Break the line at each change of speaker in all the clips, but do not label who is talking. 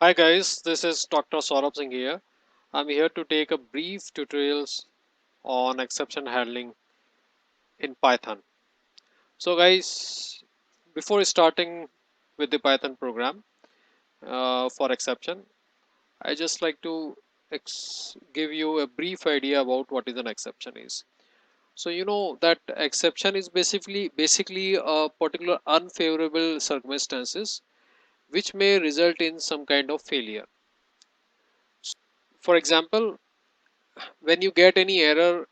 Hi guys, this is Dr. Saurabh Singh here. I'm here to take a brief tutorials on exception handling in Python. So guys, before starting with the Python program for exception, I just like to give you a brief idea about what is an exception is. So you know that exception is basically a particular unfavorable circumstances which may result in some kind of failure. For example, when you get any error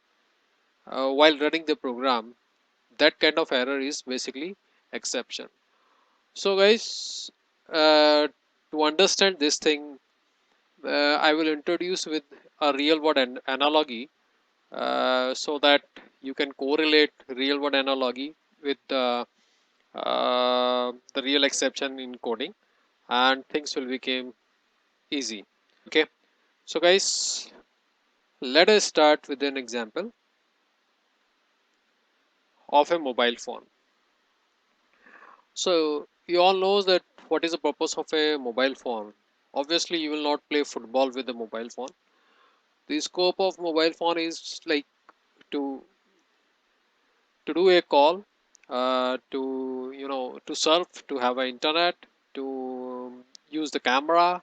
while running the program, that kind of error is basically exception. So guys, to understand this thing, I will introduce with a real world analogy, so that you can correlate real world analogy with the real exception in coding, and things will become easy. Okay, so guys, let us start with an example of a mobile phone. So you all know that what is the purpose of a mobile phone. Obviously, you will not play football with a mobile phone. The scope of mobile phone is like to do a call, to to surf, to have an internet, to use the camera,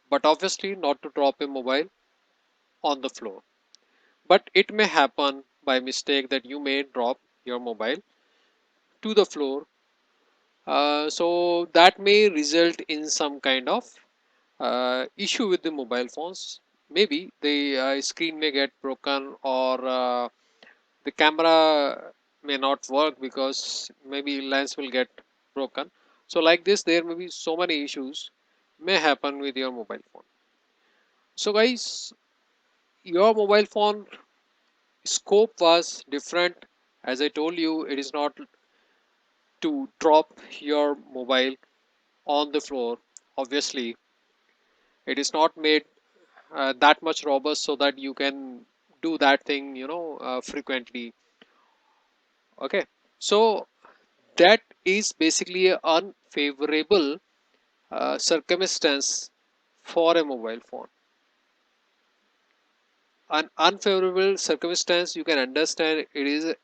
but obviously not to drop a mobile on the floor. But it may happen by mistake that you may drop your mobile to the floor. So that may result in some kind of issue with the mobile phones. Maybe the screen may get broken, or the camera may not work because maybe lens will get broken. So like this, there may be so many issues may happen with your mobile phone. So guys, your mobile phone scope was different. As I told you, it is not to drop your mobile on the floor. Obviously, it is not made that much robust so that you can do that thing frequently. Okay, so that is basically an unfavorable circumstance for a mobile phone. An unfavorable circumstance, you can understand, it is a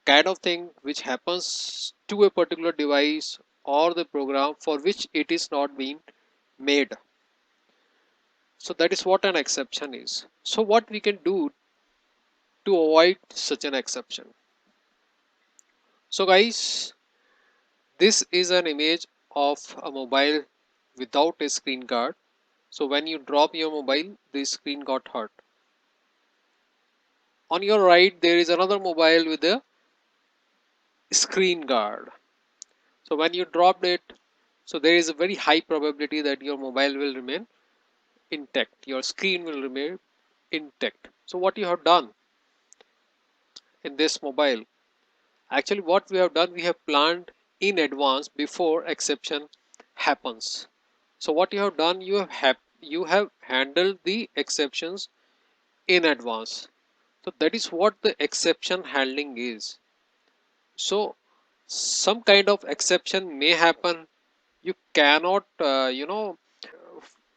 kind of thing which happens to a particular device or the program for which it is not being made. So that is what an exception is. So what we can do to avoid such an exception? So guys, this is an image of a mobile without a screen guard. So when you drop your mobile, the screen got hurt. On your right, there is another mobile with a screen guard. So when you dropped it, so there is a very high probability that your mobile will remain intact. Your screen will remain intact. So what you have done in this mobile, actually what we have done, we have planned in advance before exception happens. So what you have done, you have handled the exceptions in advance. So that is what the exception handling is. So some kind of exception may happen. You cannot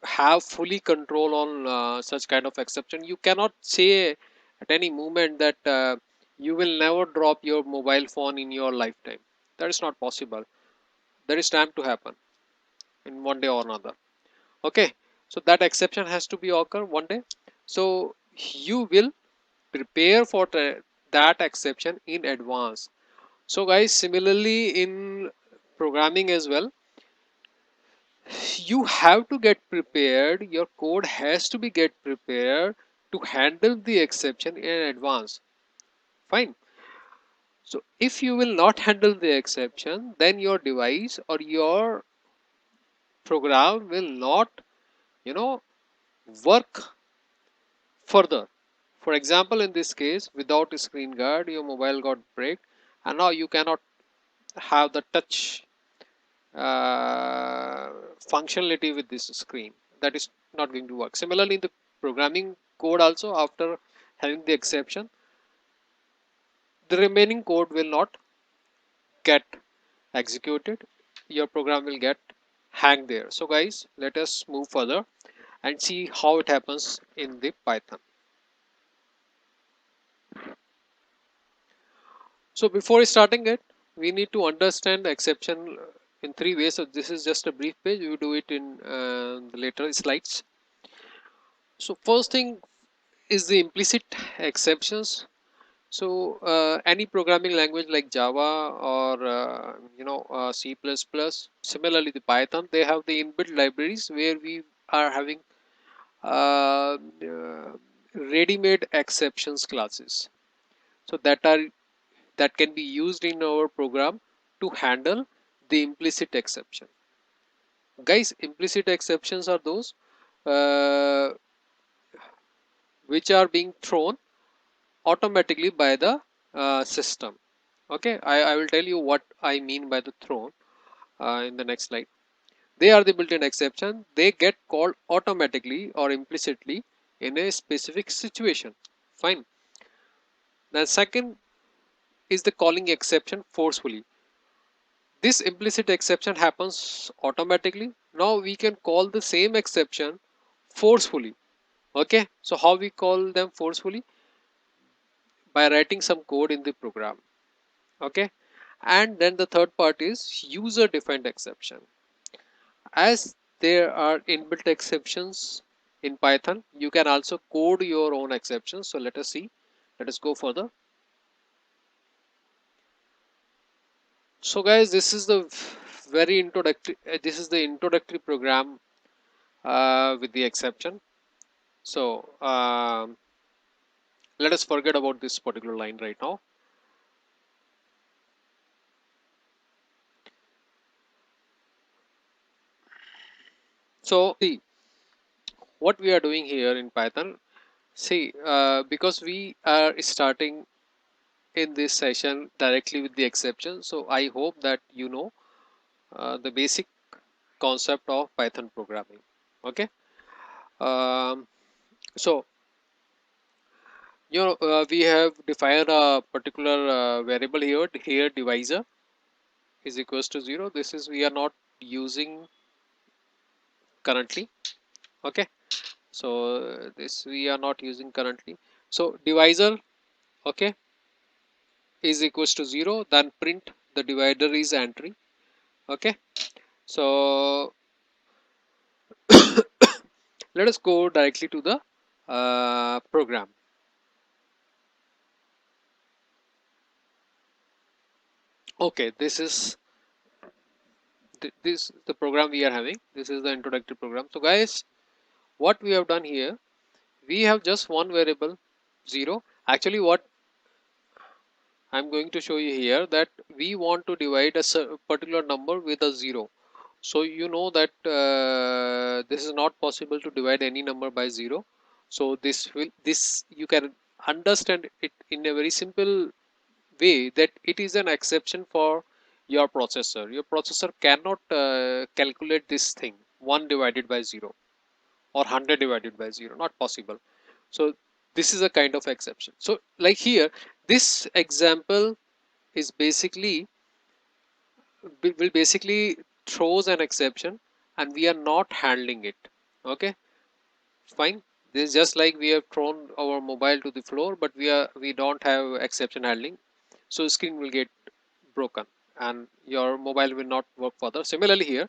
have fully control on such kind of exception. You cannot say at any moment that you will never drop your mobile phone in your lifetime. That is not possible. There is time to happen in one day or another. Okay, so that exception has to be occur one day. So you will prepare for that exception in advance. So guys, similarly in programming as well, you have to get prepared. Your code has to be get prepared to handle the exception in advance. Fine. So if you will not handle the exception, then your device or your program will not you know work further. For example, in this case, without a screen guard, your mobile got break, and now you cannot have the touch uh, functionality with this screen. That is not going to work. Similarly, in the programming code also, after having the exception, the remaining code will not get executed. Your program will get hang there. So guys, let us move further and see how it happens in the Python. So before starting it, we need to understand the exception in three ways. So this is just a brief page. We will do it in the later slides. So first thing is the implicit exceptions. So any programming language like Java or C++, similarly the Python, they have the inbuilt libraries where we are having ready-made exceptions classes. So that can be used in our program to handle the implicit exception. Guys, implicit exceptions are those uh, which are being thrown automatically by the system. Okay, I will tell you what I mean by the thrown in the next slide. They are the built-in exception. They get called automatically or implicitly in a specific situation. Fine. The second is the calling exception forcefully. This implicit exception happens automatically. Now we can call the same exception forcefully. Okay, so how we call them forcefully? By writing some code in the program. Okay, and then the third part is user defined exception. As there are inbuilt exceptions in Python, you can also code your own exceptions. So let us see. Let us go further. So guys, this is the very introductory. This is the introductory program with the exception. So let us forget about this particular line right now. So see what we are doing here in Python. See, because we are starting in this session directly with the exception, so I hope that you know the basic concept of Python programming. Okay, um, so we have defined a particular variable here. Here divisor is equals to 0. This is we are not using currently. Okay, so this we are not using currently. So divisor, okay, is equals to 0. Then print the divider is entry. Okay, so let us go directly to the program. Okay, this is this the program we are having. This is the introductory program. So guys, what we have done here, we have just one variable 0. Actually what I'm going to show you here, that we want to divide a particular number with a 0. So you know that this is not possible to divide any number by 0. So this you can understand it in a very simple way, that it is an exception for your processor. Your processor cannot calculate this thing 1 divided by 0 or 100 divided by 0, not possible. So this is a kind of exception. So like here, this example is basically will basically throws an exception and we are not handling it. Okay, fine. This is just like we have thrown our mobile to the floor, but we don't have exception handling, so screen will get broken and your mobile will not work further. Similarly here,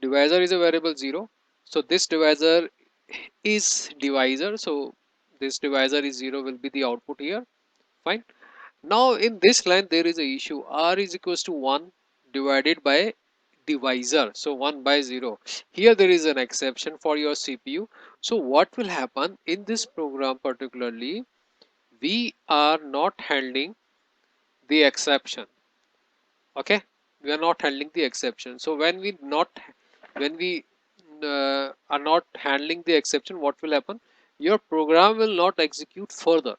divisor is a variable 0. So this divisor is divisor, so this divisor is 0 will be the output here. Fine. Now in this line there is a issue, r is equals to 1 divided by divisor, so 1 by 0. Here there is an exception for your CPU. So what will happen in this program particularly, we are not handling the exception. Okay, we are not handling the exception. So when we are not handling the exception, what will happen, your program will not execute further.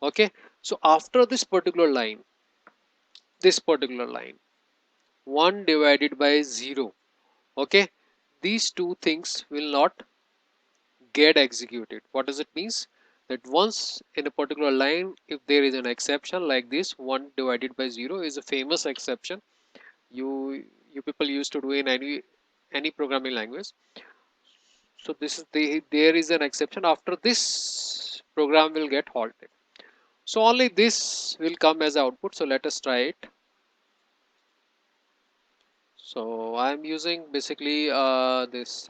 Okay, so after this particular line 1 divided by 0, okay, these two things will not get executed. What does it means? That once in a particular line, if there is an exception like this 1 divided by 0 is a famous exception, you you people used to do in any programming language. So this is there is an exception. After this, program will get halted. So only this will come as output. So let us try it. So I am using basically this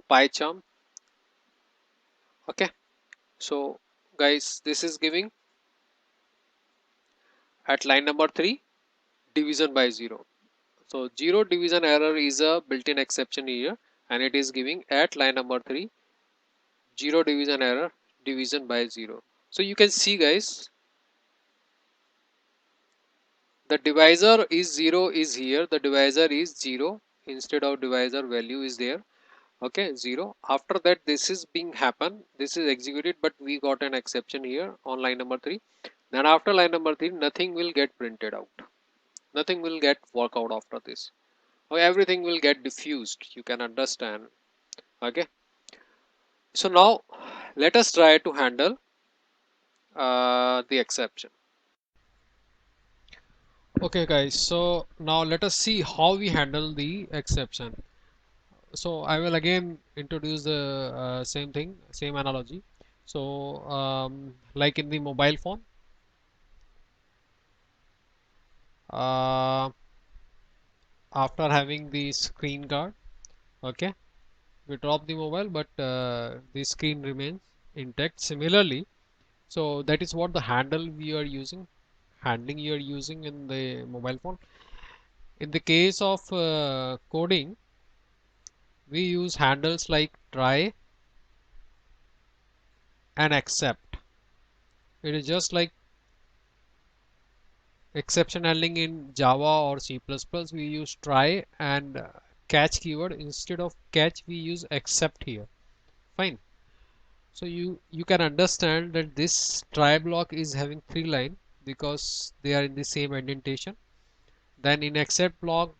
PyCharm. Okay. So guys, this is giving at line number 3 division by 0. So 0 division error is a built-in exception here, and it is giving at line number 3 0 division error, division by 0. So you can see guys, the divisor is 0 is here, the divisor is 0 instead of divisor value is there. Okay, 0. After that this is being happen, this is executed, but we got an exception here on line number 3. Then after line number 3 nothing will get printed out, nothing will get work out after this. Okay, everything will get diffused, you can understand. Okay, so now let us try to handle the exception. Okay guys, so now let us see how we handle the exception. So I will again introduce the same thing, same analogy. So like in the mobile phone, uh, after having the screen guard, okay, we drop the mobile, but the screen remains intact. Similarly, so that is what the handle we are using, handling you are using in the mobile phone. In the case of coding, we use handles like try and except. It is just like exception handling in Java or C++. We use try and catch keyword. Instead of catch, we use except here. Fine. So you can understand that this try block is having 3 line because they are in the same indentation. Then in except block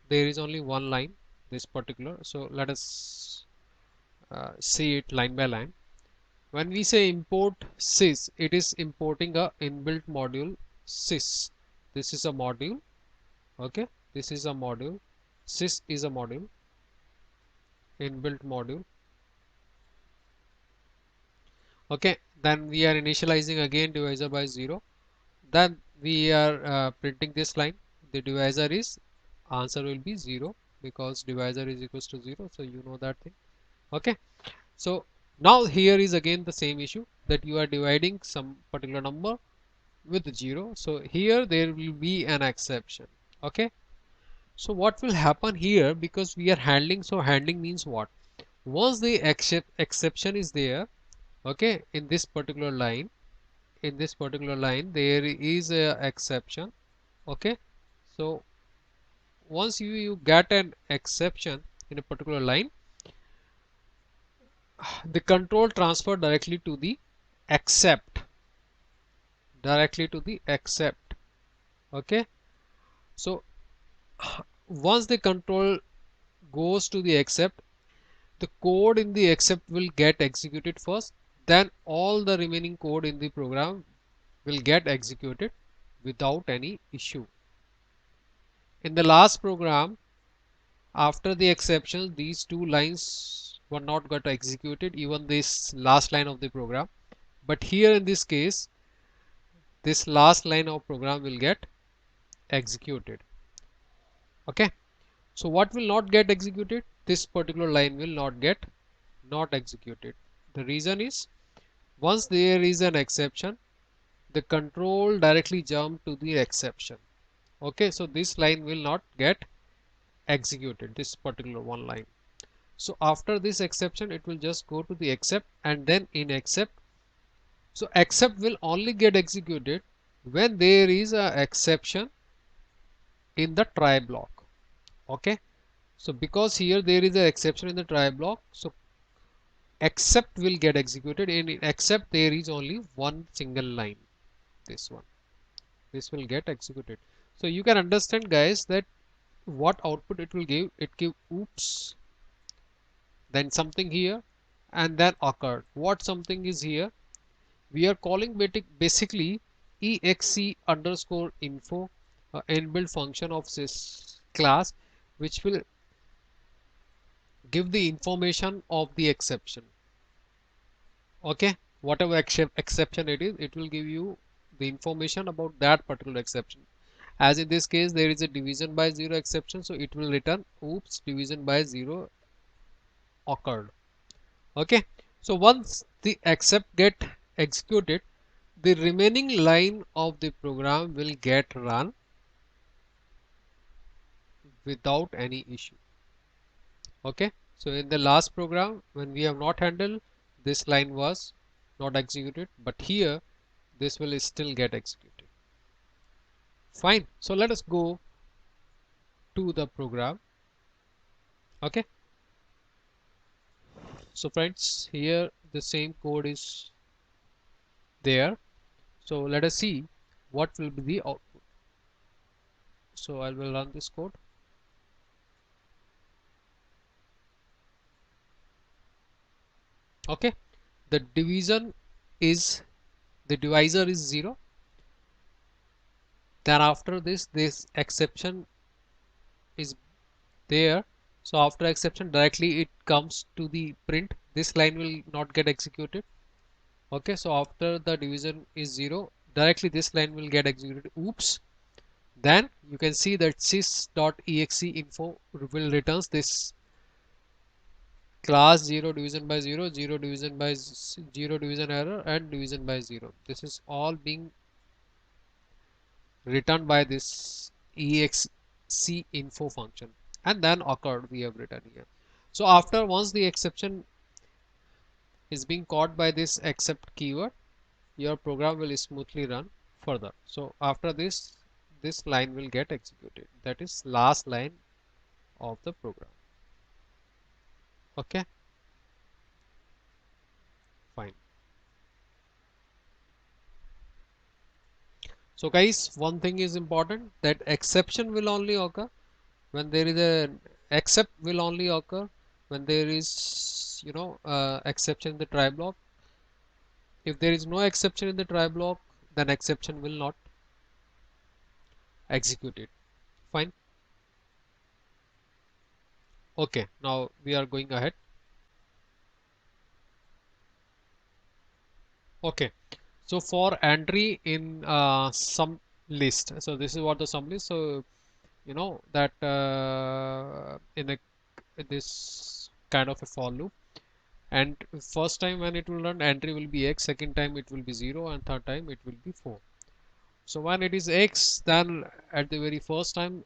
there is only 1 line, this particular. So let us see it line by line. When we say import sys, it is importing a inbuilt module sys. This is a module. Okay, this is a module. Sys is a module, inbuilt module. Okay, then we are initializing again divisor by 0. Then we are printing this line. The divisor is, answer will be 0 because divisor is equals to 0. So you know that thing. Okay, so now here is again the same issue that you are dividing some particular number with 0. So here there will be an exception. Okay, so what will happen here, because we are handling, so handling means what? Once the exception is there, okay, in this particular line, there is a exception. Okay, so once you get an exception in a particular line, the control transfer directly to the accept, okay. So once the control goes to the accept, the code in the accept will get executed first, then all the remaining code in the program will get executed without any issue. In the last program, after the exception, these 2 lines were not got executed, even this last line of the program. But here in this case, this last line of program will get executed. Okay, so what will not get executed? This particular line will not executed. The reason is, once there is an exception, the control directly jump to the exception. Okay, so this line will not get executed, this particular one line. So after this exception, it will just go to the accept, and then in accept, so accept will only get executed when there is a exception in the try block. Okay, so because here there is an exception in the try block, so accept will get executed. In accept there is only one single line, this one, this will get executed. So you can understand guys that what output it will give. It give oops, then something here, and then occurred. What something is here? We are calling basically exc underscore info, inbuilt function of this class, which will give the information of the exception. Okay, whatever exception it is, it will give you the information about that particular exception. As in this case, there is a division by 0 exception, so it will return oops, division by 0 occurred. Okay, so once the except get executed, the remaining line of the program will get run without any issue. Okay, so in the last program, when we have not handled, this line was not executed, but here this will still get executed. Fine, so let us go to the program. Okay, so friends, here the same code is there. So let us see what will be the output. So I will run this code. Okay, the division is, the divisor is 0. Then after this exception is there. So after exception, directly it comes to the print. This line will not get executed. Okay, so after the division is 0, directly this line will get executed. Oops. Then you can see that sys.exe info will returns this class 0 division by 0, 0 division by 0 division error, and division by 0. This is all being written by this exe info function, and then occurred we have written here. So after once the exception is being caught by this except keyword, your program will smoothly run further. So after this line will get executed, that is last line of the program. Okay, fine. So guys, one thing is important, that exception will only occur when there is a except will only occur when there is exception in the try block. If there is no exception in the try block, then exception will not execute it. Fine. Okay, now we are going ahead. Okay, so for entry in some list, so this is what the sum list. So you know that in this kind of a for loop, and first time when it will run, entry will be x, second time it will be 0, and third time it will be 4. So when it is x, then at the very first time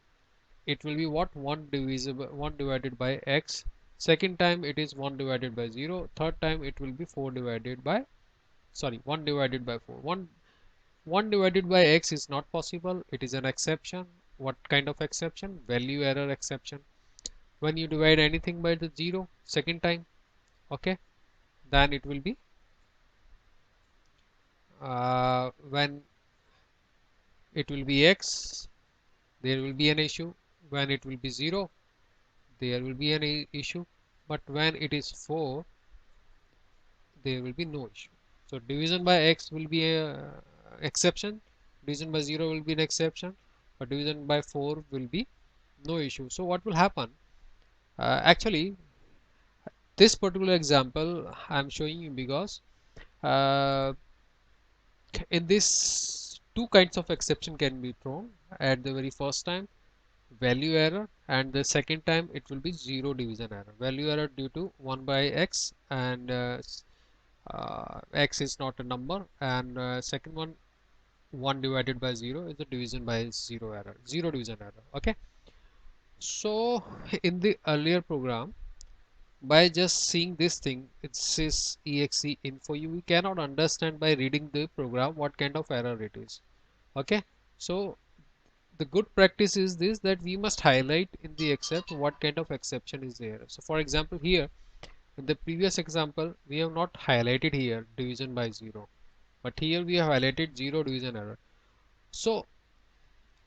it will be what, 1 divisible 1 divided by x, second time it is 1 divided by 0, third time it will be 4 divided by, sorry, 1 divided by 4. 1 divided by x is not possible, it is an exception. What kind of exception? Value error exception. When you divide anything by the 0 second time, okay, then it will be when it will be x, there will be an issue. When it will be 0, there will be an issue. But when it is 4, there will be no issue. So division by x will be a exception, division by 0 will be an exception, but division by 4 will be no issue. So what will happen? Actually, this particular example I am showing you because uh, in this two kinds of exception can be thrown at the very first time, value error, and the second time it will be 0 division error. Value error due to 1 by x, and x is not a number, and second one, 1 divided by 0 is the division by 0 error, 0 division error. Okay, so in the earlier program, by just seeing this thing, it says exe info, you cannot understand by reading the program what kind of error it is. Okay, so the good practice is this, that we must highlight in the except what kind of exception is there. So for example, here in the previous example we have not highlighted here division by 0, but here we have highlighted 0 division error. So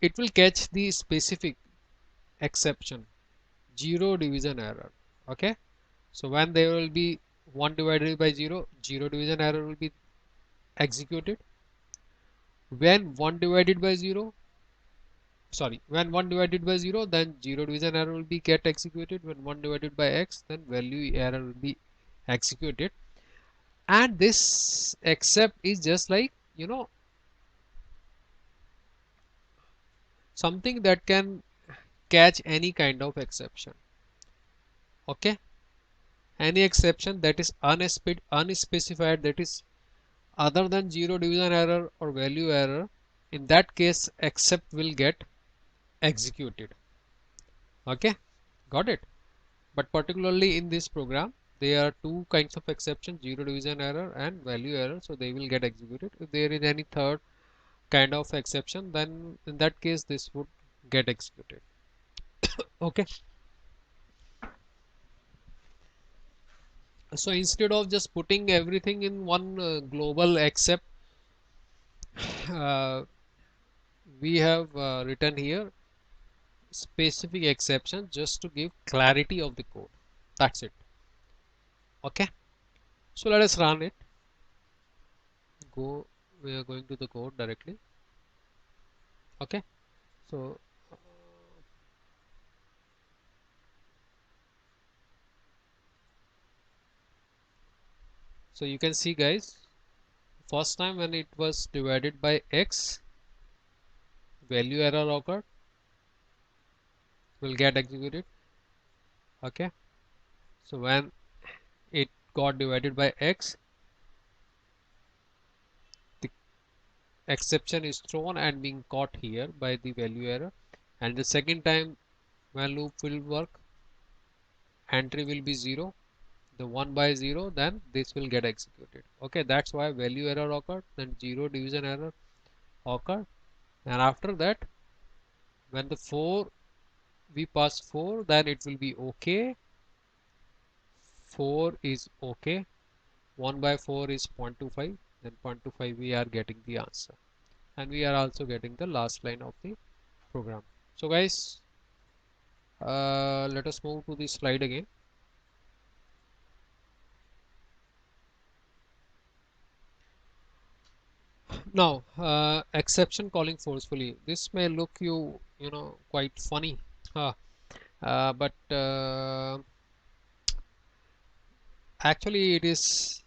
it will catch the specific exception, 0 division error. Okay, so when there will be 1 divided by 0, 0 division error will be executed. When 1 divided by 0, sorry, when 1 divided by 0, then 0 division error will be get executed. When 1 divided by x, then value error will be executed. And this except is just like, something that can catch any kind of exception. Okay, any exception that is unspecified, that is other than 0 division error or value error, in that case except will get executed. Okay, got it. But particularly in this program, there are two kinds of exceptions: 0 division error and value error, so they will get executed. If there is any third kind of exception, then in that case this would get executed. Okay, so instead of just putting everything in one global except, uh, we have written here specific exception just to give clarity of the code. That's it. Okay, so let us run it. Go, we are going to the code directly. Okay, so you can see, guys, first time when it was divided by x, value error occurred, will get executed. Okay, so when it got divided by x, the exception is thrown and being caught here by the value error. And the second time when loop will work, entry will be 0, the 1 by 0, then this will get executed. Okay, that's why value error occurred, then 0 division error occurred. And after that, when the 4 we pass 4, then it will be okay, 4 is okay, 1 by 4 is 0.25, then 0.25 we are getting the answer, and we are also getting the last line of the program. So guys, let us move to the slide again. Now, exception calling forcefully. This may look quite funny, huh? But actually it is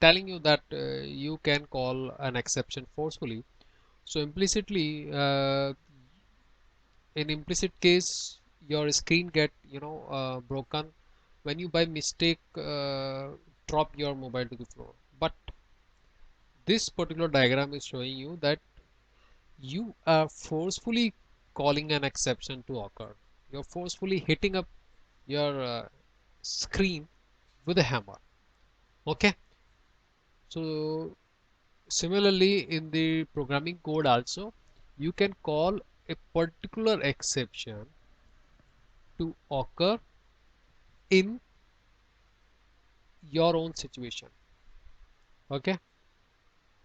telling you that you can call an exception forcefully. So implicitly, in implicit case, your screen get broken when you by mistake drop your mobile to the floor. But this particular diagram is showing you that you are forcefully calling an exception to occur. You're forcefully hitting up your screen with a hammer. Okay, so similarly in the programming code also, you can call a particular exception to occur in your own situation. Okay,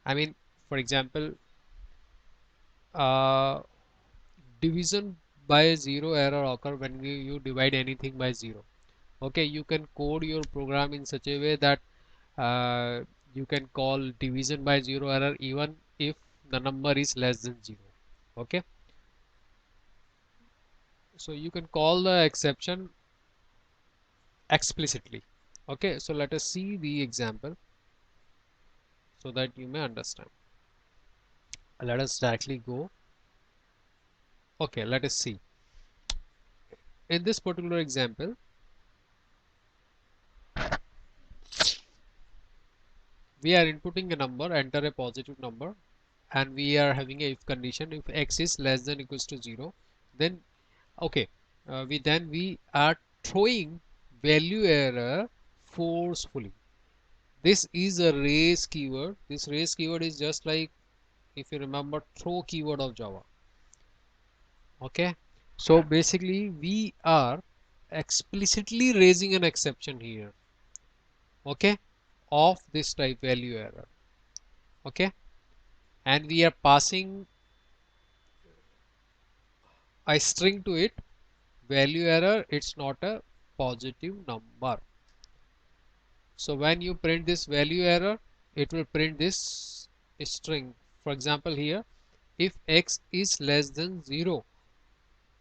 I mean, for example, uh, division by 0 error occur when you divide anything by 0. Okay, you can code your program in such a way that you can call division by 0 error even if the number is less than 0. Okay, so you can call the exception explicitly. Okay, so let us see the example so that you may understand. Let us directly go. Okay, let us see. In this particular example, we are inputting a number, enter a positive number, and we are having a if condition. If x is less than equals to 0, then okay, we are throwing value error forcefully. This is a raise keyword. This raise keyword is just like, if you remember, throw keyword of Java. Okay, so basically we are explicitly raising an exception here. Okay, of this type value error. Okay, and we are passing a string to it, value error, it's not a positive number. So when you print this value error, it will print this string. For example, here, if x is less than 0,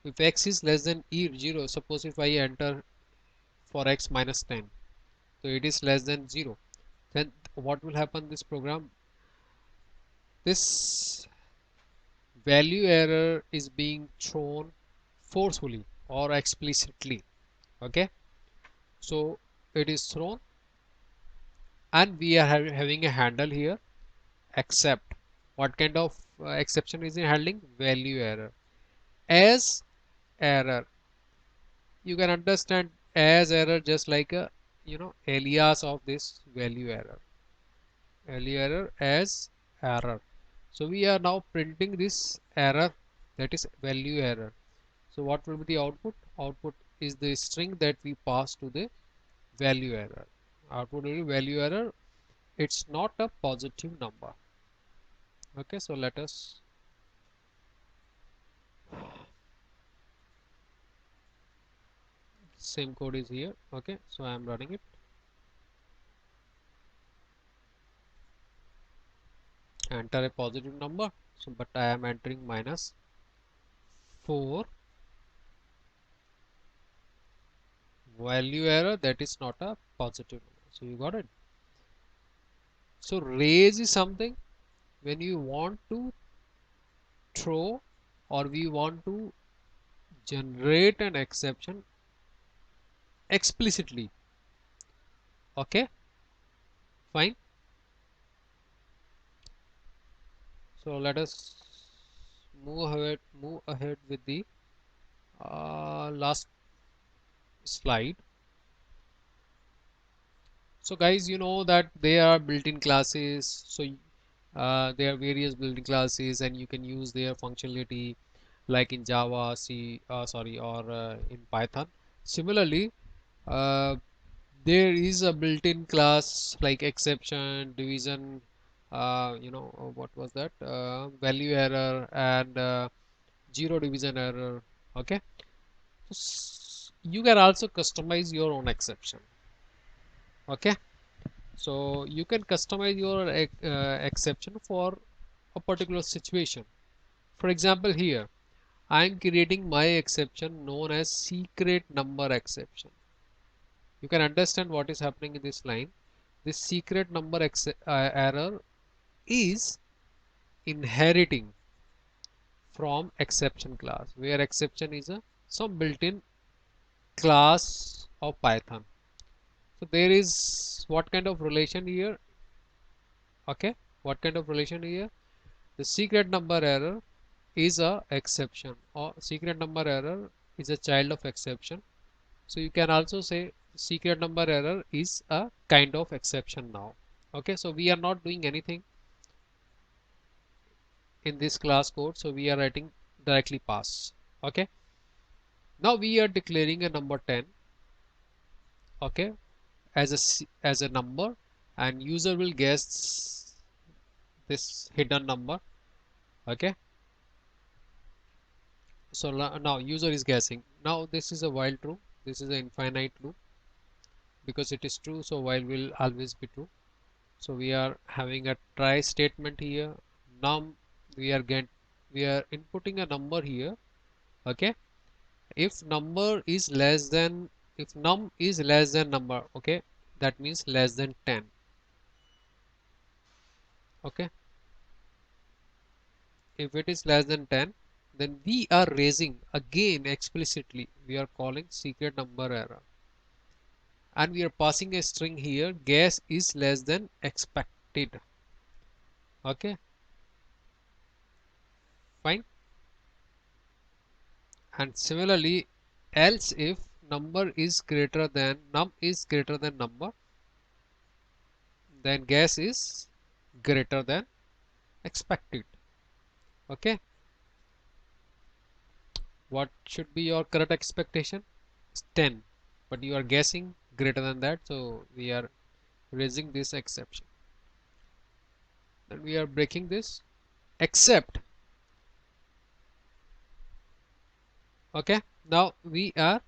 If x is less than 0, suppose if I enter for x minus 10, so it is less than 0, then what will happen this program, this value error is being thrown forcefully or explicitly. Okay, so it is thrown, and we are having a handle here, except. What kind of exception is it handling? Value error. As error, you can understand as error just like a alias of this value error as error. So we are now printing this error, that is value error. So what will be the output? Output is the string that we pass to the value error. Output will be value error. It's not a positive number. Okay, so let us same code is here. Okay, so I am running it. Enter a positive number. So but I am entering minus 4. Value error, that is not a positive number. So you got it. So raise is something when you want to throw, or we want to generate an exception explicitly. Okay, fine. So let us move ahead with the last slide. So guys, you know that there are built-in classes. So there are various built-in classes, and you can use their functionality like in Java, C, sorry, or in Python. Similarly, uh, there is a built-in class like exception, division, what was that? Value error and zero division error. Okay, you can also customize your own exception. Okay, so you can customize your exception for a particular situation. For example, here I am creating my exception known as secret number exception. You can understand what is happening in this line. This secret number error is inheriting from exception class, where exception is a some built-in class of Python. So there is what kind of relation here? Okay, what kind of relation here? The secret number error is a exception, or secret number error is a child of exception. So you can also say secret number error is a kind of exception now. Okay, so we are not doing anything in this class code, so we are writing directly pass. Okay, now we are declaring a number 10, okay, as a number, and user will guess this hidden number. Okay, so now user is guessing. Now this is a while true, this is an infinite loop, because it is true, so while will always be true. So we are having a try statement here. Num, we are inputting a number here. Okay, if number is less than, if num is less than number, okay, that means less than 10. Okay, if it is less than 10, then we are raising again explicitly, we are calling secret number error, and we are passing a string here, guess is less than expected. Okay, fine. And similarly, else if number is greater than, num is greater than number, then guess is greater than expected. Okay, what should be your correct expectation? It's 10, but you are guessing greater than that, so we are raising this exception, and we are breaking this except. Okay, now we are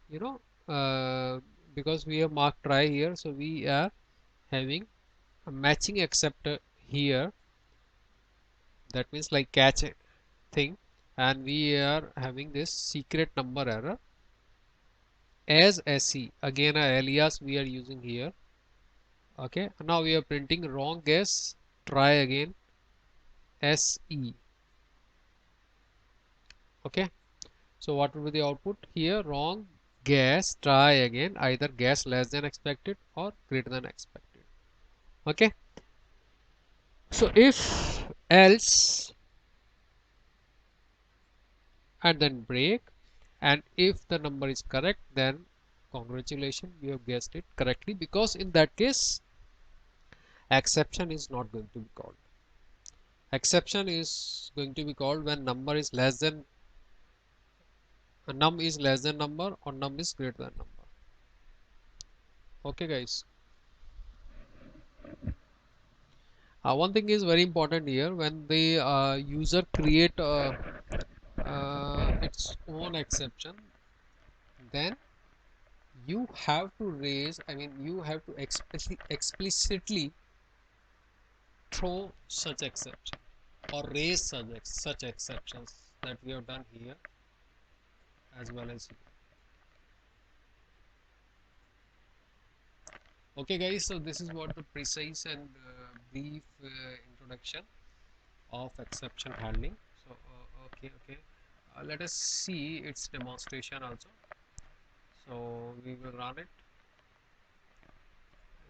because we have marked try here, so we are having a matching except here, that means like catch thing. and we are having this secret number error as SE. Again, a alias we are using here. Okay, now we are printing wrong guess. Try again SE. Okay, so what will be the output here? Wrong guess. Try again. Either guess less than expected or greater than expected. Okay, so if else and then break, and if the number is correct, then congratulations, you have guessed it correctly, because in that case exception is not going to be called. Exception is going to be called when number is less than num is less than number or num is greater than number. Okay guys, one thing is very important here: when the user create its own exception, then you have to raise, I mean you have to explicitly throw such exception or raise such exceptions that we have done here as well as here. Okay guys, so this is what the precise and brief introduction of exception handling. So okay, let us see its demonstration also. So we will run it,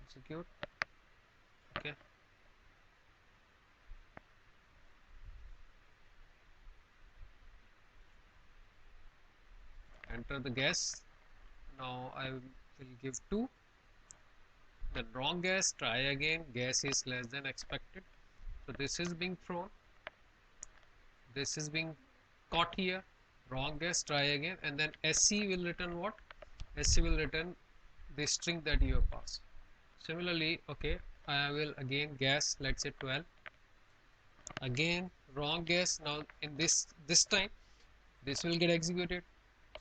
execute. Okay, enter the guess. Now I will give 2. Then wrong guess, try again, guess is less than expected. So this is being thrown, this is being caught here. Wrong guess, try again, and then SC will return what? SC will return the string that you have passed. Similarly, okay, I will again guess, let's say 12. Again wrong guess. Now in this time this will get executed.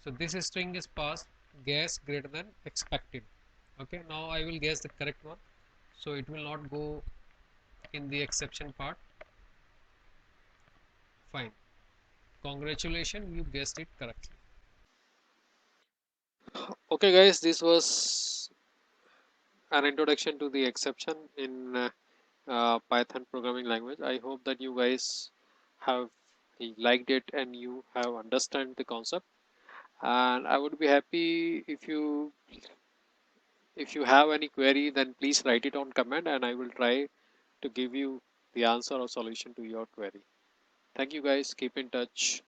So this string is passed, guess greater than expected. Okay, now I will guess the correct one, so it will not go in the exception part. Fine, congratulations, you guessed it correctly. Okay guys, this was an introduction to the exception in Python programming language. I hope that you guys have liked it and you have understand the concept, and I would be happy if you have any query, then please write it on comment and I will try to give you the answer or solution to your query. Thank you guys, keep in touch.